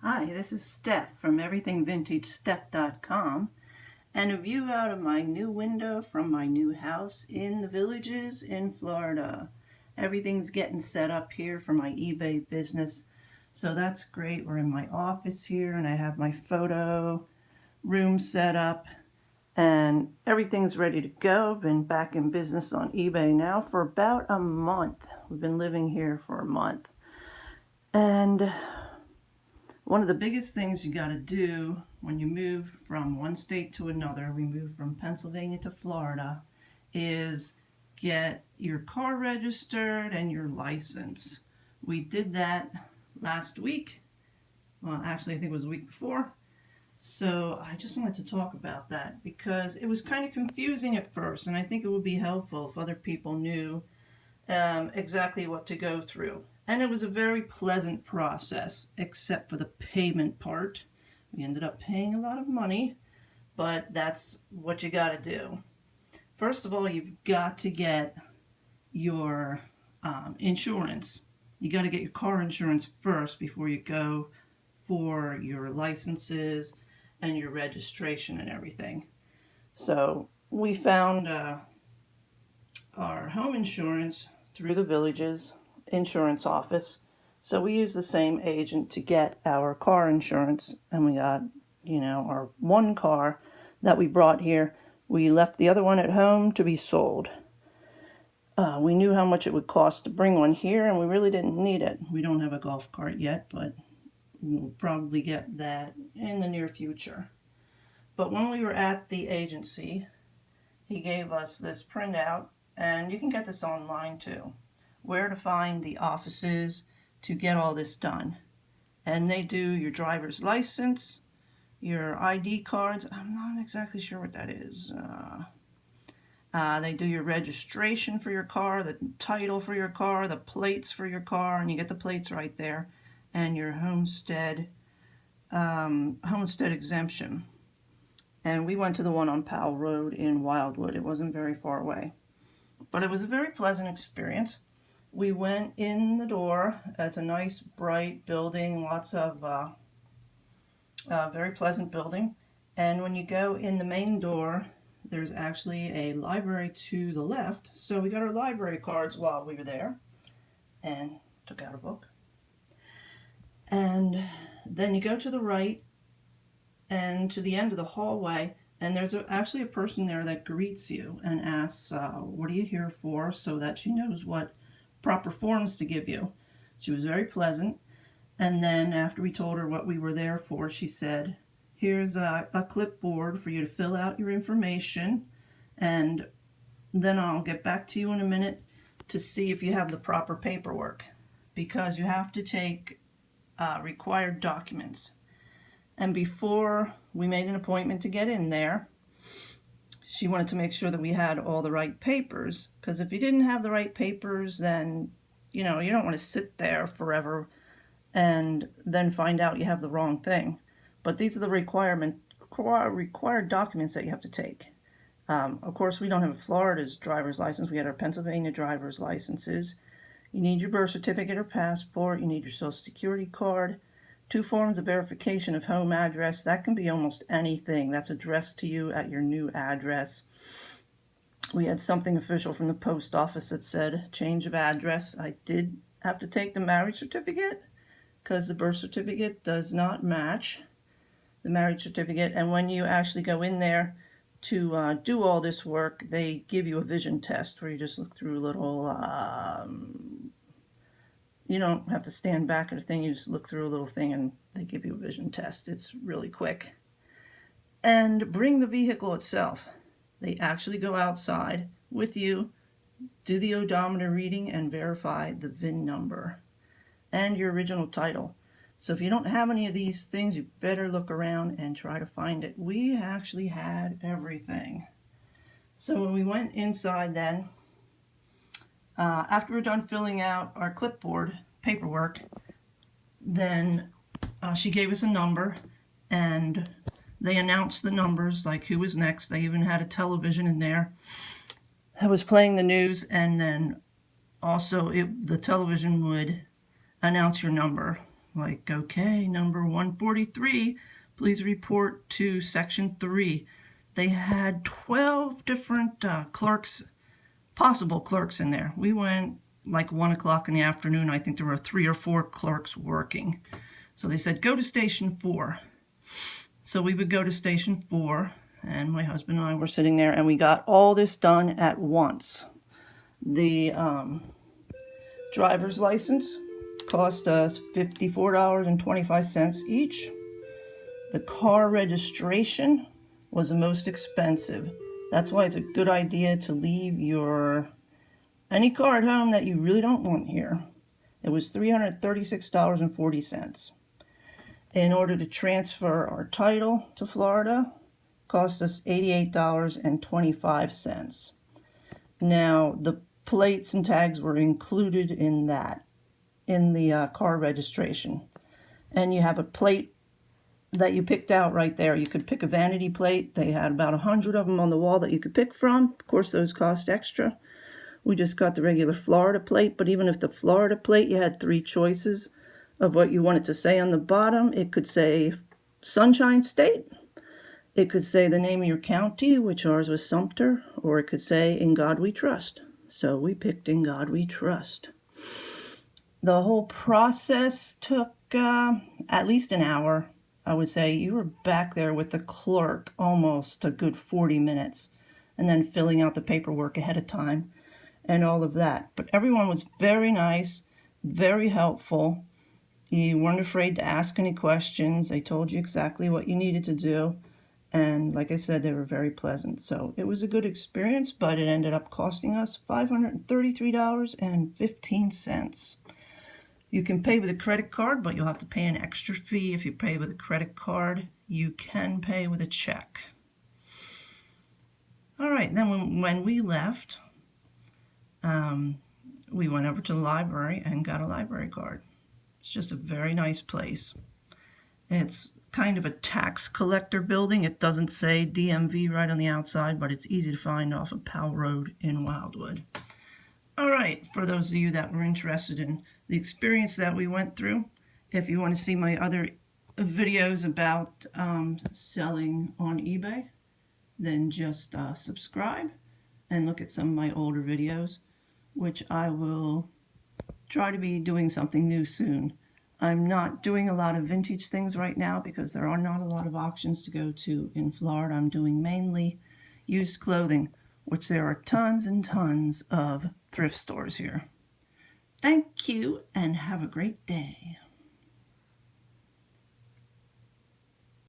Hi, this is Steph from everythingvintagesteph.com, and a view out of my new window from my new house in the Villages in Florida. Everything's getting set up here for my eBay business, so that's great. We're in my office here and I have my photo room set up and everything's ready to go. Been back in business on eBay now for about a month. We've been living here for a month. And one of the biggest things you got to do when you move from one state to another, we moved from Pennsylvania to Florida, is get your car registered and your license. We did that last week. Well, actually, I think it was the week before. So I just wanted to talk about that because it was kind of confusing at first, and I think it would be helpful if other people knew exactly what to go through. And it was a very pleasant process, except for the payment part. We ended up paying a lot of money, but that's what you got to do. First of all, you've got to get your insurance. You got to get your car insurance first before you go for your licenses and your registration and everything. So we found our home insurance through the Villages insurance office. So we used the same agent to get our car insurance, and we got, our one car that we brought here. We left the other one at home to be sold. We knew how much it would cost to bring one here, and we really didn't need it. We don't have a golf cart yet, but we'll probably get that in the near future. But when we were at the agency, he gave us this printout, and you can get this online too, where to find the offices to get all this done. And they do your driver's license, your ID cards. I'm not exactly sure what that is. They do your registration for your car, the title for your car, the plates for your car, and you get the plates right there, and your homestead exemption. And we went to the one on Powell Road in Wildwood. It wasn't very far away, but it was a very pleasant experience. We went in the door. It's a nice, bright building, lots of very pleasant building. And when you go in the main door, there's actually a library to the left. So we got our library cards while we were there and took out a book. And then you go to the right and to the end of the hallway, and there's actually a person there that greets you and asks, what are you here for, so that she knows what proper forms to give you. She was very pleasant. And then after we told her what we were there for, she said, here's a clipboard for you to fill out your information, and then I'll get back to you in a minute to see if you have the proper paperwork, because you have to take required documents. And before we made an appointment to get in there, she wanted to make sure that we had all the right papers, because if you didn't have the right papers, then you don't want to sit there forever and then find out you have the wrong thing. But these are the required documents that you have to take. Of course, we don't have Florida's driver's license. We had our Pennsylvania driver's licenses. You need your birth certificate or passport. You need your social security card. 2 forms of verification of home address. That can be almost anything that's addressed to you at your new address. We had something official from the post office that said change of address. I did have to take the marriage certificate because the birth certificate does not match the marriage certificate. And when you actually go in there to do all this work, they give you a vision test where you just look through a little, you don't have to stand back at a thing, you just look through a little thing and they give you a vision test. It's really quick. And bring the vehicle itself. They actually go outside with you, do the odometer reading, and verify the VIN number and your original title. So if you don't have any of these things, you better look around and try to find it. We actually had everything. So when we went inside then, after we're done filling out our clipboard paperwork, then she gave us a number, and they announced the numbers, like who was next. They even had a television in there that was playing the news, and then also the television would announce your number, like, okay, number 143, please report to section 3. They had 12 different clerks, possible clerks in there. We went like 1 o'clock in the afternoon. I think there were 3 or 4 clerks working. So they said, go to station 4. So we would go to station 4, and my husband and I were sitting there, and we got all this done at once. The driver's license cost us $54.25 each. The car registration was the most expensive. That's why it's a good idea to leave any car at home that you really don't want here. It was $336.40. In order to transfer our title to Florida, cost us $88.25. Now, the plates and tags were included in that, in the car registration. And you have a plate that you picked out right there. You could pick a vanity plate. They had about 100 of them on the wall that you could pick from. Of course, those cost extra. We just got the regular Florida plate, but even if the Florida plate, you had 3 choices of what you wanted to say on the bottom. It could say Sunshine State. It could say the name of your county, which ours was Sumter, or it could say In God We Trust. So we picked In God We Trust. The whole process took at least an hour. I would say you were back there with the clerk almost a good 40 minutes, and then filling out the paperwork ahead of time and all of that. But everyone was very nice, very helpful. You weren't afraid to ask any questions. They told you exactly what you needed to do. And like I said, they were very pleasant. So it was a good experience, but it ended up costing us $533.15. You can pay with a credit card, but you'll have to pay an extra fee if you pay with a credit card. You can pay with a check. All right, then when we left, we went over to the library and got a library card. It's just a very nice place. It's kind of a tax collector building. It doesn't say DMV right on the outside, but it's easy to find off of Powell Road in Wildwood. All right, for those of you that were interested in the experience that we went through, if you want to see my other videos about selling on eBay, then just subscribe and look at some of my older videos, which I will try to be doing something new soon. I'm not doing a lot of vintage things right now because there are not a lot of auctions to go to in Florida. I'm doing mainly used clothing, which there are tons and tons of thrift stores here. Thank you and have a great day.